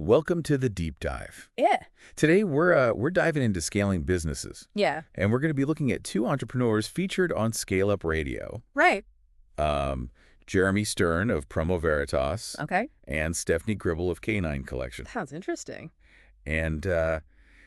Welcome to the deep dive. Yeah. Today we're diving into scaling businesses. Yeah. And we're going to be looking at two entrepreneurs featured on ScaleUp Radio. Right. Jeremy Stern of PromoVeritas. Okay. And Stephnie Gribble of Canine Collection. Sounds interesting. And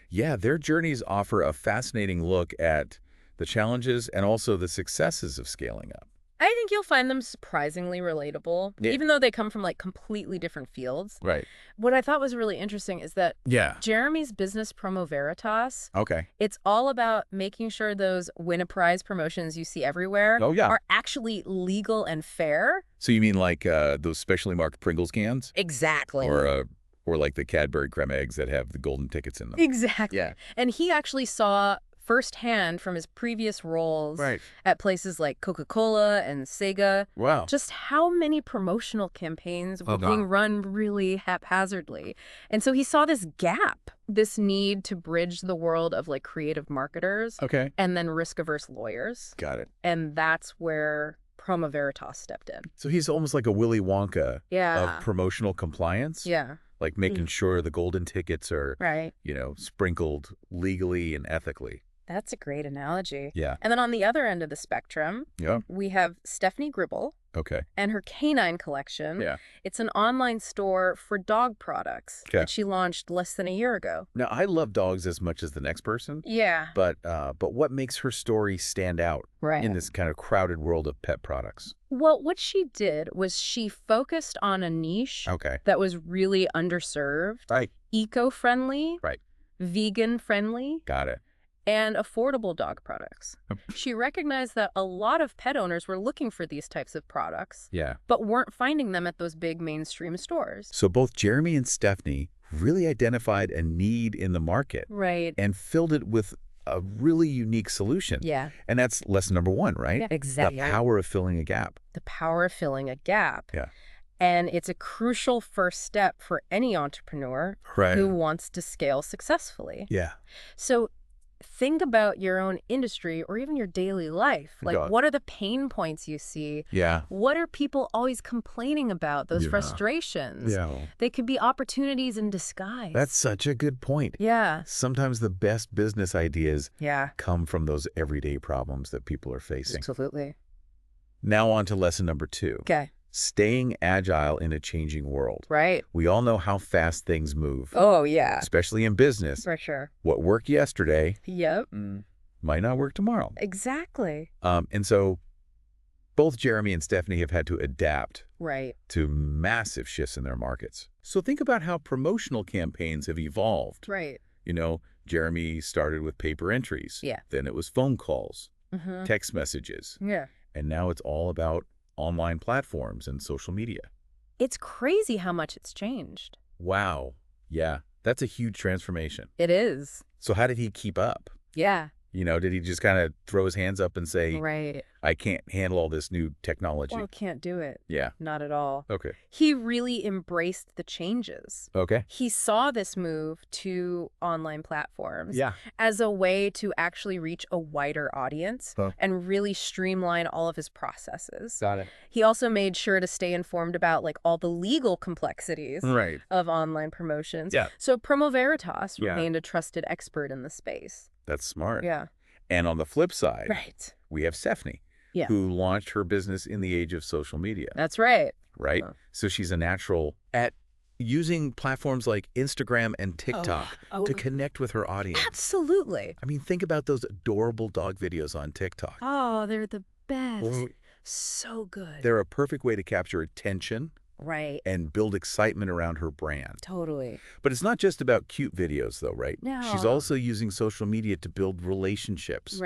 yeah, their journeys offer a fascinating look at the challenges and also the successes of scaling up. I think you'll find them surprisingly relatable, even though they come from like completely different fields. Right. What I thought was really interesting is that Jeremy's business PromoVeritas, it's all about making sure those win a prize promotions you see everywhere are actually legal and fair. So you mean like those specially marked Pringles cans? Exactly. Or like the Cadbury creme eggs that have the golden tickets in them. Exactly. Yeah. And he actually saw firsthand from his previous roles at places like Coca-Cola and Sega, just how many promotional campaigns were being run really haphazardly. And so he saw this gap, this need to bridge the world of like creative marketers and then risk-averse lawyers. Got it. And that's where PromoVeritas stepped in. So he's almost like a Willy Wonka of promotional compliance. Yeah. Like making sure the golden tickets are, you know, sprinkled legally and ethically. That's a great analogy. Yeah. And then on the other end of the spectrum, we have Stephnie Gribble and her Canine Collection. Yeah. It's an online store for dog products that she launched less than a year ago. Now, I love dogs as much as the next person. Yeah. But what makes her story stand out in this kind of crowded world of pet products? Well, what she did was she focused on a niche that was really underserved, eco-friendly, vegan-friendly. Got it. And affordable dog products. She recognized that a lot of pet owners were looking for these types of products, but weren't finding them at those big mainstream stores. So both Jeremy and Stephnie really identified a need in the market and filled it with a really unique solution. Yeah. And that's lesson number one, right? Yeah, exactly. The power of filling a gap. The power of filling a gap. Yeah. And it's a crucial first step for any entrepreneur who wants to scale successfully. Yeah. So think about your own industry or even your daily life. Like, what are the pain points you see? Yeah. What are people always complaining about? Those frustrations. Yeah. They could be opportunities in disguise. That's such a good point. Yeah. Sometimes the best business ideas come from those everyday problems that people are facing. Absolutely. Now on to lesson number two. Okay. Staying agile in a changing world. Right. We all know how fast things move. Oh, yeah. Especially in business. For sure. What worked yesterday might not work tomorrow. Exactly. And so both Jeremy and Stephnie have had to adapt to massive shifts in their markets. So think about how promotional campaigns have evolved. Right. You know, Jeremy started with paper entries. Yeah. Then it was phone calls, text messages. Yeah. And now it's all about online platforms and social media. It's crazy how much it's changed. Wow. Yeah. That's a huge transformation. It is. So how did he keep up? Yeah. You know, did he just kind of throw his hands up and say, I can't handle all this new technology? Well, can't do it. Yeah. Not at all. Okay. He really embraced the changes. Okay. He saw this move to online platforms as a way to actually reach a wider audience and really streamline all of his processes. Got it. He also made sure to stay informed about like all the legal complexities of online promotions. Yeah. So PromoVeritas remained a trusted expert in the space. That's smart. Yeah. And on the flip side, we have Stephnie, who launched her business in the age of social media. That's right. Right? So she's a natural at using platforms like Instagram and TikTok to connect with her audience. Absolutely. I mean, think about those adorable dog videos on TikTok. Oh, they're the best. So good. They're a perfect way to capture attention. And build excitement around her brand. Totally. But it's not just about cute videos, though, right? No. She's also using social media to build relationships.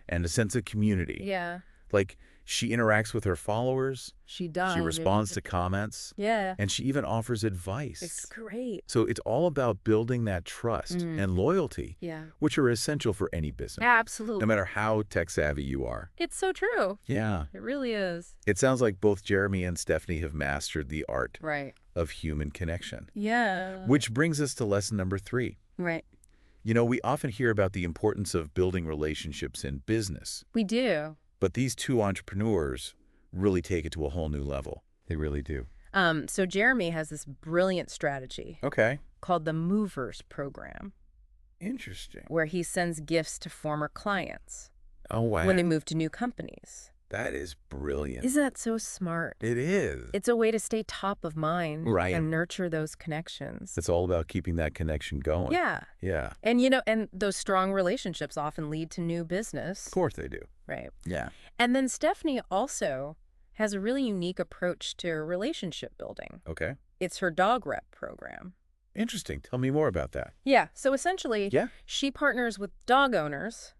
And a sense of community. Yeah. Like, she interacts with her followers. She does. She responds to comments. Yeah. And she even offers advice. It's great. So it's all about building that trust and loyalty, which are essential for any business. Absolutely. No matter how tech-savvy you are. It's so true. Yeah. It really is. It sounds like both Jeremy and Stephnie have mastered the art of human connection. Yeah. Which brings us to lesson number 3. Right. You know, we often hear about the importance of building relationships in business. We do. But these two entrepreneurs really take it to a whole new level. They really do. So Jeremy has this brilliant strategy. Okay. called the Movers program. Interesting. Where he sends gifts to former clients. Oh, wow. When they move to new companies. That is brilliant. Isn't that so smart? It is. It's a way to stay top of mind and nurture those connections. It's all about keeping that connection going. Yeah. Yeah. And, and those strong relationships often lead to new business. Of course they do. Right. Yeah. And then Stephnie also has a really unique approach to relationship building. Okay. It's her dog rep program. Interesting. Tell me more about that. Yeah. So essentially, she partners with dog owners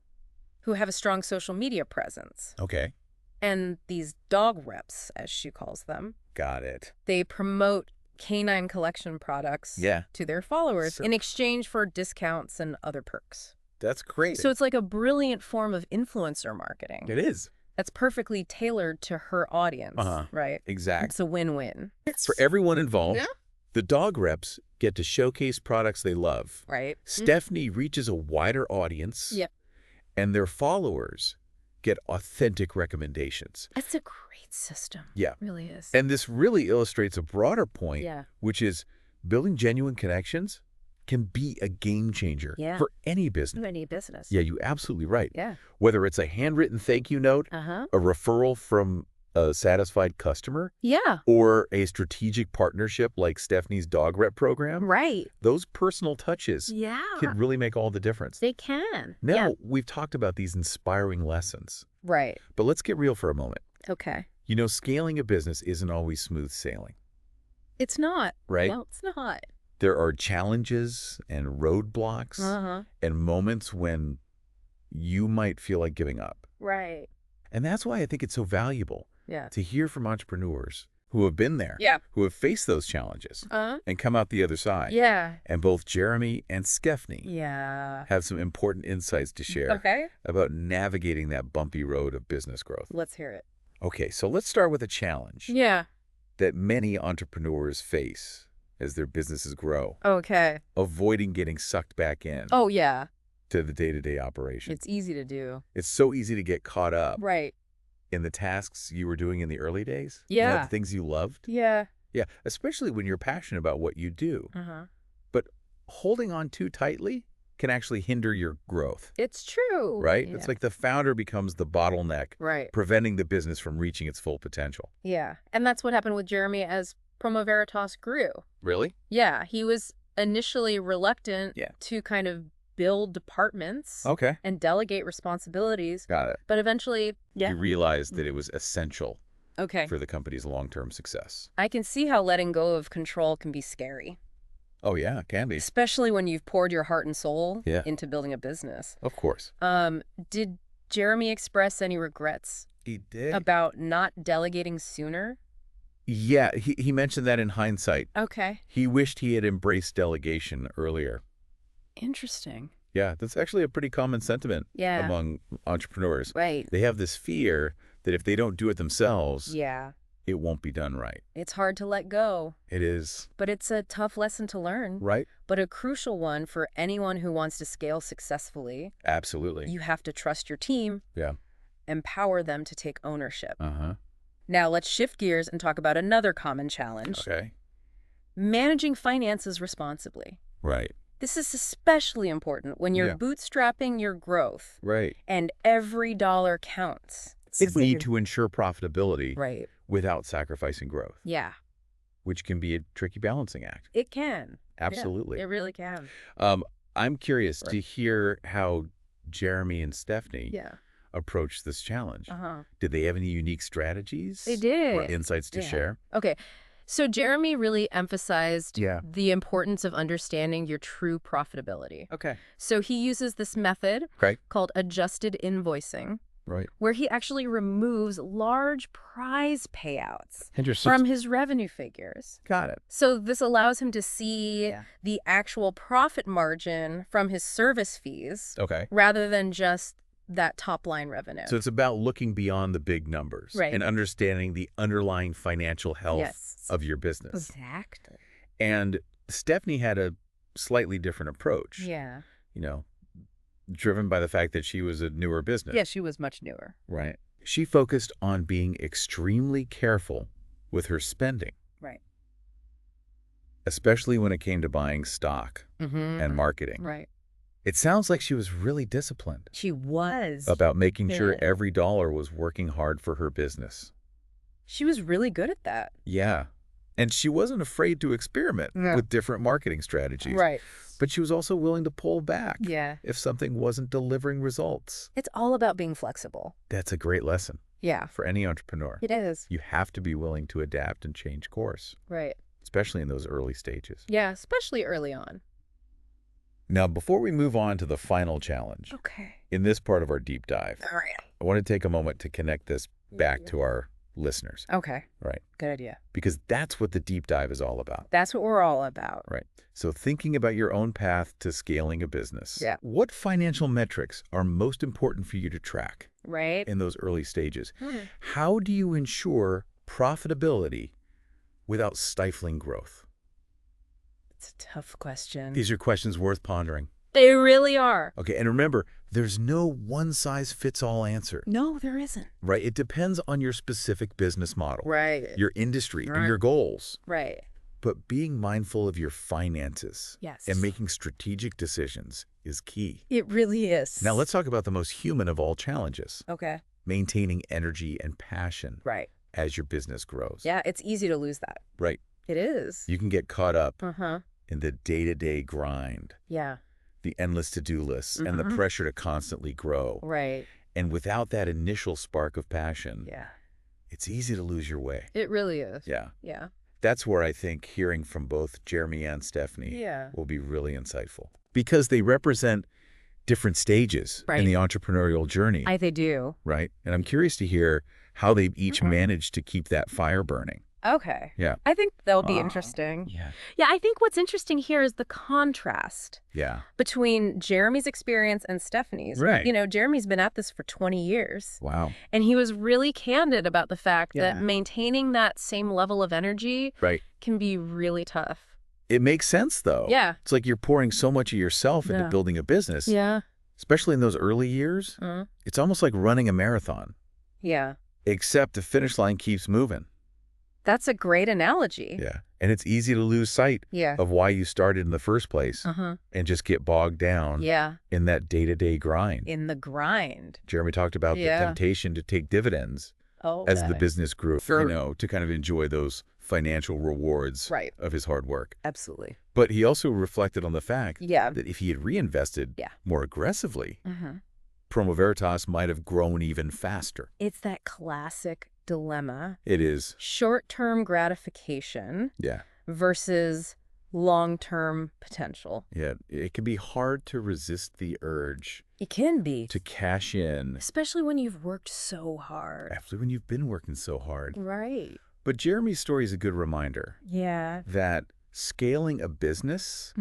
who have a strong social media presence. Okay. And these dog reps, as she calls them. Got it. They promote canine collection products to their followers in exchange for discounts and other perks. That's great. So it's like a brilliant form of influencer marketing. It is. That's perfectly tailored to her audience, right? Exactly. It's a win-win. For everyone involved, the dog reps get to showcase products they love. Right. Stephnie reaches a wider audience. Yep. And their followers get authentic recommendations. That's a great system. Yeah. It really is. And this really illustrates a broader point, which is building genuine connections can be a game changer for any business. Any business. Yeah, you're absolutely right. Yeah. Whether it's a handwritten thank you note, a referral from a satisfied customer, or a strategic partnership like Stephanie's dog rep program, those personal touches can really make all the difference. They can. Now, we've talked about these inspiring lessons. Right. But let's get real for a moment. Okay. Scaling a business isn't always smooth sailing. It's not. Right? No, it's not. There are challenges and roadblocks and moments when you might feel like giving up. Right. And that's why I think it's so valuable to hear from entrepreneurs who have been there, who have faced those challenges and come out the other side. Yeah. And both Jeremy and Stephnie have some important insights to share about navigating that bumpy road of business growth. Let's hear it. Okay, so let's start with a challenge that many entrepreneurs face as their businesses grow. Okay. Avoiding getting sucked back in. Oh, yeah. To the day-to-day operation. It's easy to do. It's so easy to get caught up. Right. In the tasks you were doing in the early days. Yeah. The things you loved. Yeah. Yeah, especially when you're passionate about what you do. But holding on too tightly can actually hinder your growth. It's true. Right? Yeah. It's like the founder becomes the bottleneck. Right. Preventing the business from reaching its full potential. Yeah. And that's what happened with Jeremy as PromoVeritas grew. Really? Yeah. He was initially reluctant to kind of build departments and delegate responsibilities. Got it. But eventually, he realized that it was essential for the company's long-term success. I can see how letting go of control can be scary. Oh, yeah, it can be. Especially when you've poured your heart and soul into building a business. Of course. Did Jeremy express any regrets? He did. About not delegating sooner? Yeah, he mentioned that in hindsight. Okay. He wished he had embraced delegation earlier. Interesting. Yeah, that's actually a pretty common sentiment among entrepreneurs. Right. They have this fear that if they don't do it themselves, it won't be done right. It's hard to let go. It is. But it's a tough lesson to learn. Right. But a crucial one for anyone who wants to scale successfully. Absolutely. You have to trust your team. Yeah. Empower them to take ownership. Now let's shift gears and talk about another common challenge. Okay. Managing finances responsibly. Right. This is especially important when you're bootstrapping your growth. Right. And every dollar counts. It's need to ensure profitability without sacrificing growth. Yeah. Which can be a tricky balancing act. It can. Absolutely. Yeah, it really can. I'm curious to hear how Jeremy and Stephnie approached this challenge. Did they have any unique strategies? They did. Or insights to share? Okay. So Jeremy really emphasized the importance of understanding your true profitability. Okay. So he uses this method called adjusted invoicing. Right. Where he actually removes large prize payouts from his revenue figures. Got it. So this allows him to see the actual profit margin from his service fees rather than just that top line revenue. So it's about looking beyond the big numbers and understanding the underlying financial health of your business. Exactly. And Stephnie had a slightly different approach. Yeah. Driven by the fact that she was a newer business. Yeah, she was much newer. Right. She focused on being extremely careful with her spending. Right. especially when it came to buying stock and marketing. Right. It sounds like she was really disciplined. She was. About making sure every dollar was working hard for her business. She was really good at that. Yeah. And she wasn't afraid to experiment with different marketing strategies. Right. But she was also willing to pull back if something wasn't delivering results. It's all about being flexible. That's a great lesson. Yeah. For any entrepreneur. It is. You have to be willing to adapt and change course. Right. Especially in those early stages. Yeah, especially early on. Now, before we move on to the final challenge, in this part of our deep dive, I want to take a moment to connect this back to our listeners. Okay. Right. Good idea. Because that's what the deep dive is all about. That's what we're all about. Right. So thinking about your own path to scaling a business. Yeah. What financial metrics are most important for you to track in those early stages? How do you ensure profitability without stifling growth? It's a tough question. These are questions worth pondering. They really are. Okay, and remember, there's no one-size-fits-all answer. No, there isn't. Right, it depends on your specific business model. Right. Your industry and your goals. Right. But being mindful of your finances and making strategic decisions is key. It really is. Now let's talk about the most human of all challenges. Okay. Maintaining energy and passion as your business grows. Yeah, it's easy to lose that. Right. It is. You can get caught up in the day-to-day grind. Yeah. The endless to-do lists and the pressure to constantly grow. Right. And without that initial spark of passion, it's easy to lose your way. It really is. Yeah. Yeah. That's where I think hearing from both Jeremy and Stephnie will be really insightful. Because they represent different stages in the entrepreneurial journey. They do. Right? And I'm curious to hear how they've each managed to keep that fire burning. Okay. Yeah. I think that'll be interesting. Yeah. Yeah, I think what's interesting here is the contrast between Jeremy's experience and Stephanie's. Right. You know, Jeremy's been at this for 20 years. Wow. And he was really candid about the fact that maintaining that same level of energy can be really tough. It makes sense, though. Yeah. It's like you're pouring so much of yourself into building a business. Yeah. Especially in those early years. It's almost like running a marathon. Yeah. Except the finish line keeps moving. That's a great analogy. Yeah. And it's easy to lose sight of why you started in the first place and just get bogged down in that day-to-day grind. In the grind. Jeremy talked about the temptation to take dividends as the business grew, you know, to kind of enjoy those financial rewards of his hard work. Absolutely. But he also reflected on the fact that if he had reinvested more aggressively, PromoVeritas might have grown even faster. It's that classic dilemma. It is. Short-term gratification versus long-term potential. Yeah, it can be hard to resist the urge. It can be. To cash in. Especially when you've worked so hard. Especially when you've been working so hard. Right. But Jeremy's story is a good reminder. Yeah. That scaling a business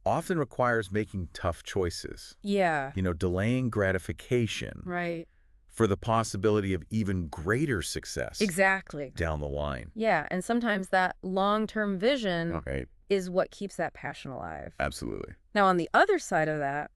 often requires making tough choices. Yeah. You know, delaying gratification. Right. For the possibility of even greater success. Exactly. Down the line. Yeah, and sometimes that long-term vision is what keeps that passion alive. Absolutely. Now, on the other side of that,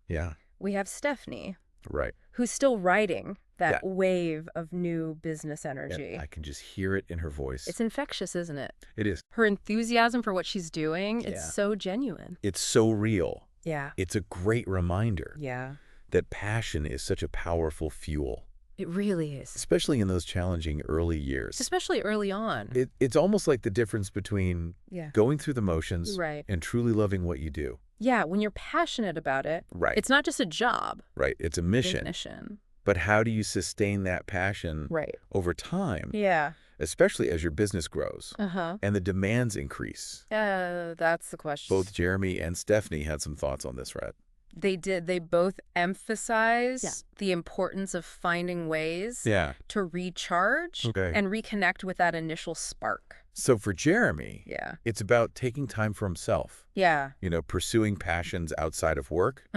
we have Stephnie. Right. Who's still riding that wave of new business energy. Yeah, I can just hear it in her voice. It's infectious, isn't it? It is. Her enthusiasm for what she's doing, it's so genuine. It's so real. Yeah. It's a great reminder. Yeah. That passion is such a powerful fuel. It really is. Especially in those challenging early years. Especially early on. It's almost like the difference between going through the motions and truly loving what you do. Yeah, when you're passionate about it, it's not just a job. Right, it's a mission. But how do you sustain that passion over time? Yeah. Especially as your business grows and the demands increase. That's the question. Both Jeremy and Stephnie had some thoughts on this, right? They did. They both emphasize the importance of finding ways to recharge and reconnect with that initial spark. So for Jeremy, it's about taking time for himself. Yeah. You know, pursuing passions outside of work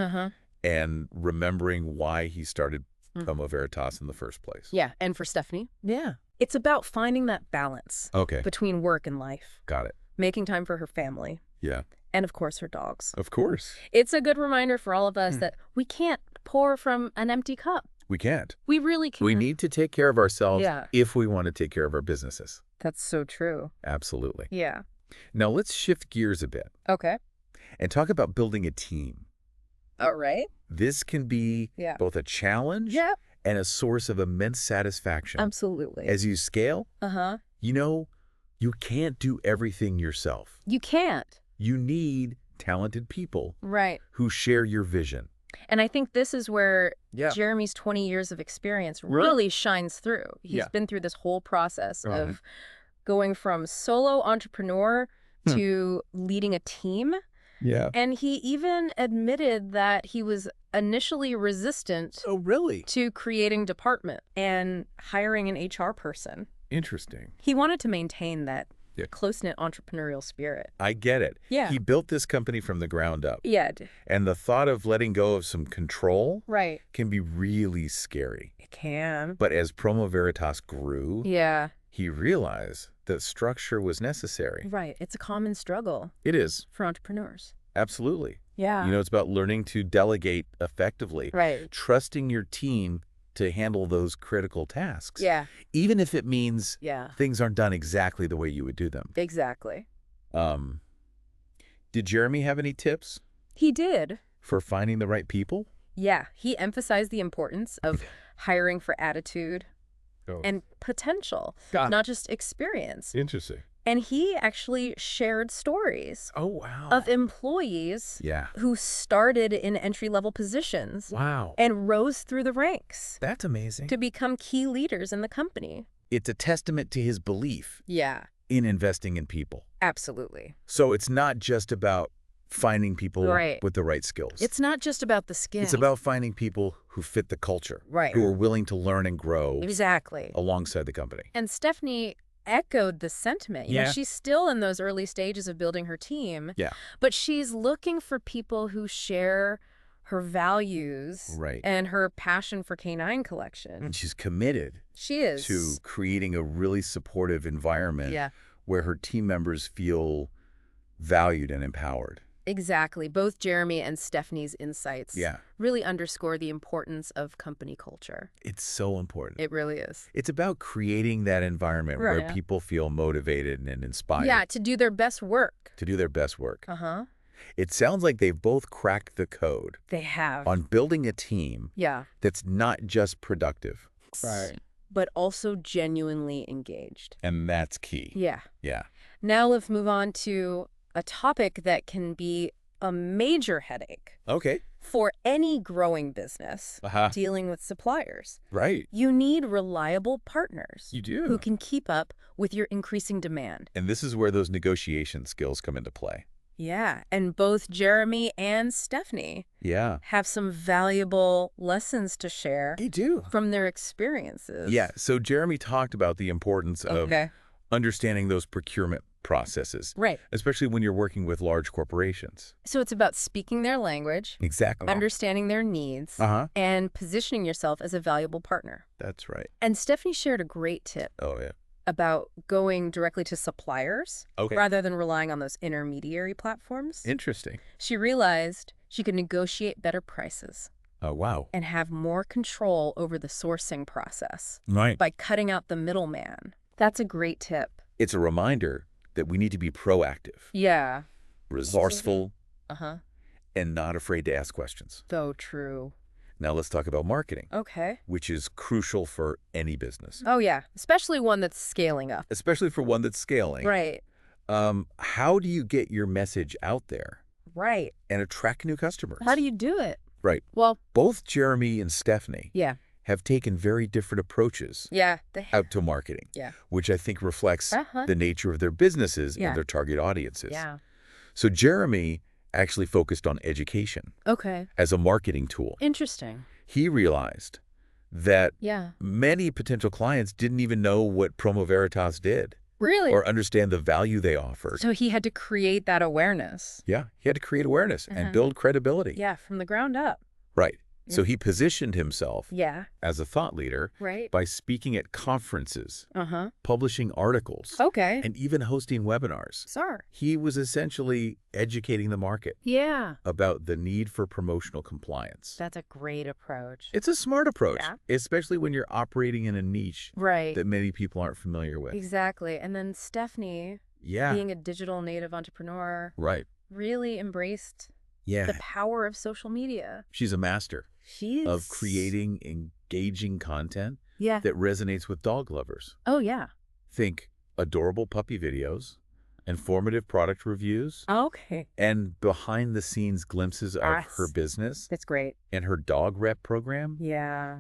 and remembering why he started PromoVeritas in the first place. Yeah. And for Stephnie? Yeah. It's about finding that balance between work and life. Got it. Making time for her family. Yeah. And, of course, her dogs. Of course. It's a good reminder for all of us that we can't pour from an empty cup. We can't. We really can't. We need to take care of ourselves if we want to take care of our businesses. That's so true. Absolutely. Yeah. Now let's shift gears a bit. Okay. And talk about building a team. All right. This can be both a challenge and a source of immense satisfaction. Absolutely. As you scale, you can't do everything yourself. You can't. You need talented people right. who share your vision. And I think this is where Jeremy's 20 years of experience really shines through. He's been through this whole process of going from solo entrepreneur to leading a team. Yeah. And he even admitted that he was initially resistant to creating department and hiring an HR person. Interesting. He wanted to maintain that close-knit entrepreneurial spirit. I get it. Yeah. He built this company from the ground up. Yeah. And the thought of letting go of some control can be really scary. It can. But as PromoVeritas grew, he realized that structure was necessary. Right. It's a common struggle. It is. For entrepreneurs. Absolutely. Yeah. It's about learning to delegate effectively. Right. Trusting your team to handle those critical tasks. Yeah. Even if it means things aren't done exactly the way you would do them. Exactly. Did Jeremy have any tips? He did. For finding the right people? Yeah. He emphasized the importance of hiring for attitude and potential, not just experience. Interesting. And he actually shared stories wow. of employees who started in entry-level positions and rose through the ranks. That's amazing. To become key leaders in the company. It's a testament to his belief in investing in people. Absolutely. So it's not just about finding people with the right skills. It's not just about the skills. It's about finding people who fit the culture, who are willing to learn and grow alongside the company. And Stephnie echoed the sentiment. You know, she's still in those early stages of building her team. Yeah. But she's looking for people who share her values and her passion for canine collection. And she's committed. She is. To creating a really supportive environment where her team members feel valued and empowered. Exactly. Both Jeremy and Stephanie's insights really underscore the importance of company culture. It's so important. It really is. It's about creating that environment where people feel motivated and inspired. Yeah, to do their best work. To do their best work. Uh-huh. It sounds like they've both cracked the code. They have. On building a team that's not just productive. But also genuinely engaged. And that's key. Yeah. Yeah. Now let's move on to a topic that can be a major headache. Okay. For any growing business dealing with suppliers. Right. You need reliable partners. You do. Who can keep up with your increasing demand. And this is where those negotiation skills come into play. Yeah. And both Jeremy and Stephnie have some valuable lessons to share. They do. From their experiences. Yeah. So Jeremy talked about the importance of understanding those procurement processes. Right. Especially when you're working with large corporations. So it's about speaking their language. Exactly. Understanding their needs. And positioning yourself as a valuable partner. That's right. And Stephnie shared a great tip. Oh, yeah. About going directly to suppliers rather than relying on those intermediary platforms. Interesting. She realized she could negotiate better prices. Oh, wow. And have more control over the sourcing process. Right. By cutting out the middleman. That's a great tip. It's a reminder that we need to be proactive. Yeah. Resourceful. And not afraid to ask questions. So true. Now let's talk about marketing. Okay. Which is crucial for any business. Oh, yeah. Especially one that's scaling up. Especially for one that's scaling. Right. How do you get your message out there? Right. And attract new customers? How do you do it? Right. Well, both Jeremy and Stephnie have taken very different approaches out to marketing, which I think reflects the nature of their businesses and their target audiences. Yeah. So Jeremy actually focused on education as a marketing tool. Interesting. He realized that many potential clients didn't even know what PromoVeritas did. Really? Or understand the value they offered. So he had to create that awareness. Yeah, he had to create awareness and build credibility. Yeah, from the ground up. Right. So he positioned himself as a thought leader by speaking at conferences, publishing articles, and even hosting webinars. He was essentially educating the market about the need for promotional compliance. That's a great approach. It's a smart approach, especially when you're operating in a niche that many people aren't familiar with. Exactly. And then Stephnie being a digital native entrepreneur. Right. Really embraced the power of social media. She's a master of creating engaging content that resonates with dog lovers. Oh, yeah. Think adorable puppy videos, informative product reviews, and behind-the-scenes glimpses of her business. That's great. And her dog rep program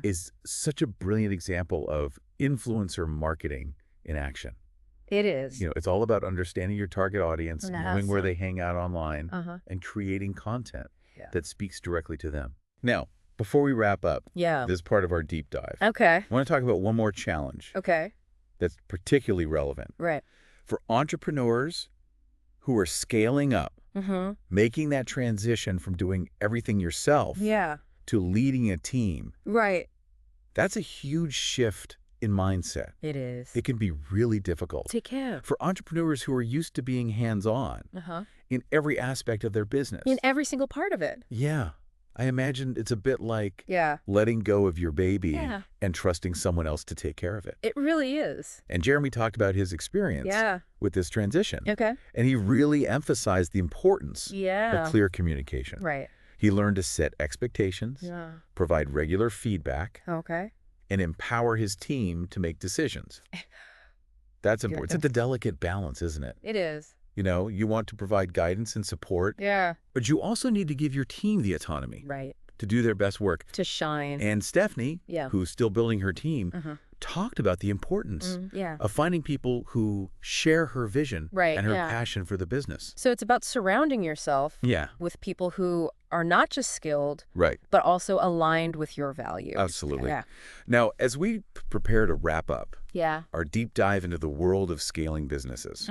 is such a brilliant example of influencer marketing in action. It is. It's all about understanding your target audience, knowing where they hang out online, and creating content that speaks directly to them. Now, before we wrap up this part of our deep dive, I want to talk about one more challenge that's particularly relevant. Right. For entrepreneurs who are scaling up, making that transition from doing everything yourself to leading a team. Right. That's a huge shift in mindset. It is. It can be really difficult. Take care. For entrepreneurs who are used to being hands-on in every aspect of their business. In every single part of it. Yeah. I imagine it's a bit like letting go of your baby and trusting someone else to take care of it. It really is. And Jeremy talked about his experience with this transition. Okay. And he really emphasized the importance of clear communication. Right. He learned to set expectations, provide regular feedback, and empower his team to make decisions. That's important. It's a delicate balance, isn't it? It is. You want to provide guidance and support. Yeah. But you also need to give your team the autonomy. Right. To do their best work. To shine. And Stephnie, who's still building her team, talked about the importance of finding people who share her vision and her passion for the business. So it's about surrounding yourself with people who are not just skilled, but also aligned with your values. Absolutely. Yeah. Now, as we prepare to wrap up our deep dive into the world of scaling businesses,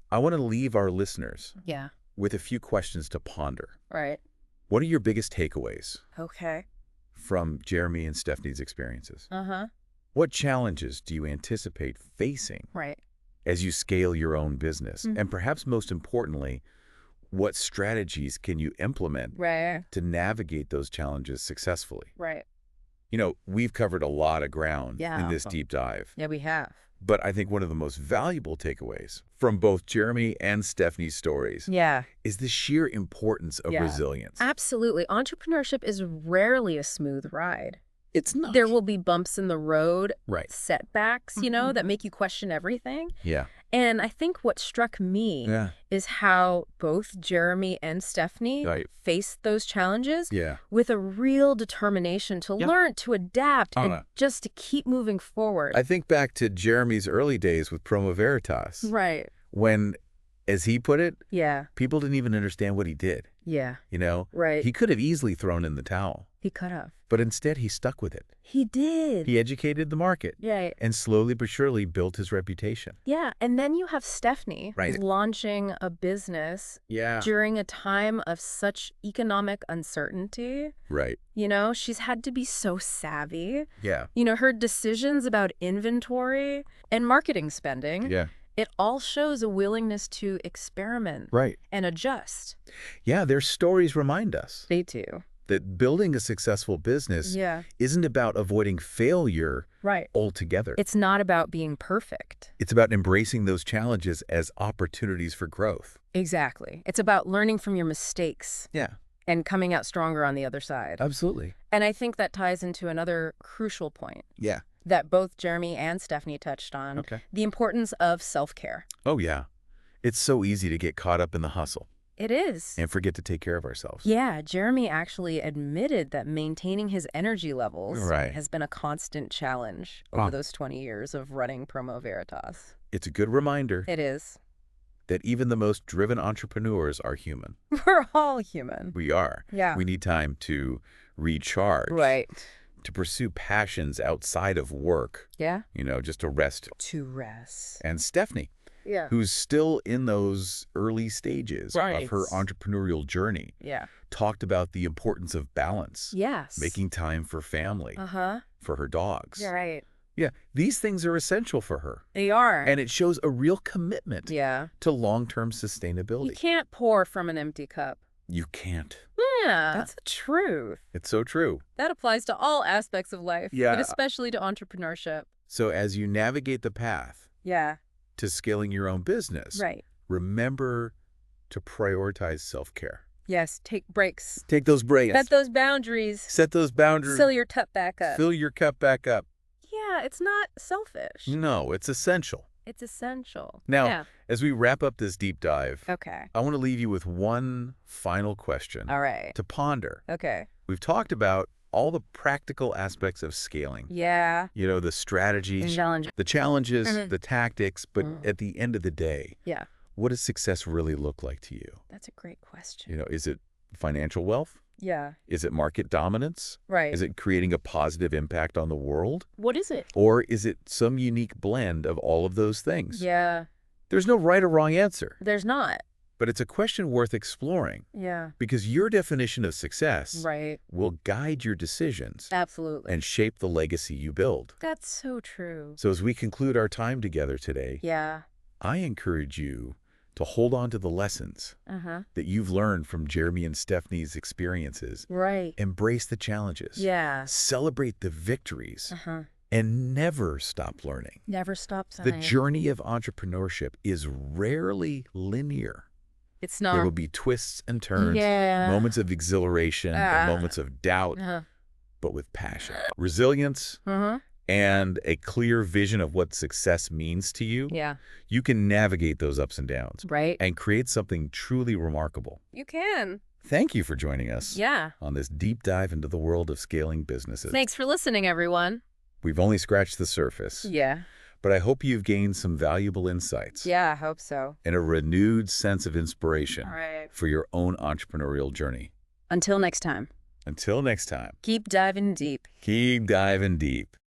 I want to leave our listeners with a few questions to ponder. Right. What are your biggest takeaways from Jeremy and Stephanie's experiences? What challenges do you anticipate facing as you scale your own business? And perhaps most importantly, what strategies can you implement to navigate those challenges successfully? Right. We've covered a lot of ground in this deep dive. Yeah, we have. But I think one of the most valuable takeaways from both Jeremy and Stephanie's stories is the sheer importance of resilience. Absolutely. Entrepreneurship is rarely a smooth ride. It's not. There will be bumps in the road, setbacks, that make you question everything. Yeah. And I think what struck me is how both Jeremy and Stephnie faced those challenges with a real determination to learn, to adapt, and just to keep moving forward. I think back to Jeremy's early days with PromoVeritas. Right. When, as he put it, people didn't even understand what he did. Yeah. Right. He could have easily thrown in the towel. He could have. But instead, he stuck with it. He did. He educated the market. And slowly but surely built his reputation. Yeah. And then you have Stephnie launching a business during a time of such economic uncertainty. Right. She's had to be so savvy. Yeah. Her decisions about inventory and marketing spending. Yeah. It all shows a willingness to experiment and adjust. Yeah, their stories remind us. They do. That building a successful business isn't about avoiding failure altogether. It's not about being perfect. It's about embracing those challenges as opportunities for growth. Exactly. It's about learning from your mistakes. Yeah. And coming out stronger on the other side. Absolutely. And I think that ties into another crucial point. Yeah. That both Jeremy and Stephnie touched on. The importance of self-care. Oh, yeah. It's so easy to get caught up in the hustle. It is. And forget to take care of ourselves. Yeah, Jeremy actually admitted that maintaining his energy levels has been a constant challenge over those 20 years of running PromoVeritas. It's a good reminder. It is. That even the most driven entrepreneurs are human. We're all human. We are. Yeah. We need time to recharge. Right. To pursue passions outside of work. Yeah. Just to rest. To rest. And Stephnie. Yeah. Who's still in those early stages of her entrepreneurial journey. Yeah. Talked about the importance of balance. Yes. Making time for family. For her dogs. Yeah, right. Yeah. These things are essential for her. They are. And it shows a real commitment to long-term sustainability. You can't pour from an empty cup. You can't. Yeah. That's the truth. It's so true. That applies to all aspects of life. Yeah. But especially to entrepreneurship. So as you navigate the path. Yeah. to scaling your own business, remember to prioritize self-care. Yes, take breaks. Take those breaks. Set those boundaries. Set those boundaries. Fill your cup back up. Fill your cup back up. Yeah, it's not selfish. No, it's essential. It's essential. Now, as we wrap up this deep dive, I want to leave you with one final question to ponder. We've talked about all the practical aspects of scaling. Yeah. You know, the strategies, the challenges, the tactics, but at the end of the day, what does success really look like to you? That's a great question. You know, is it financial wealth? Yeah. Is it market dominance? Right. Is it creating a positive impact on the world? What is it? Or is it some unique blend of all of those things? Yeah. There's no right or wrong answer. There's not. But it's a question worth exploring. Yeah. Because your definition of success will guide your decisions. Absolutely. And shape the legacy you build. That's so true. So as we conclude our time together today, I encourage you to hold on to the lessons that you've learned from Jeremy and Stephenie's experiences. Embrace the challenges. Celebrate the victories. And never stop learning. Never stop The journey of entrepreneurship is rarely linear. It's not. There will be twists and turns, moments of exhilaration, and moments of doubt, but with passion, resilience, and a clear vision of what success means to you, you can navigate those ups and downs and create something truly remarkable. You can. Thank you for joining us on this deep dive into the world of scaling businesses. Thanks for listening, everyone. We've only scratched the surface. But I hope you've gained some valuable insights. Yeah, I hope so. And a renewed sense of inspiration for your own entrepreneurial journey. Until next time. Until next time. Keep diving deep. Keep diving deep.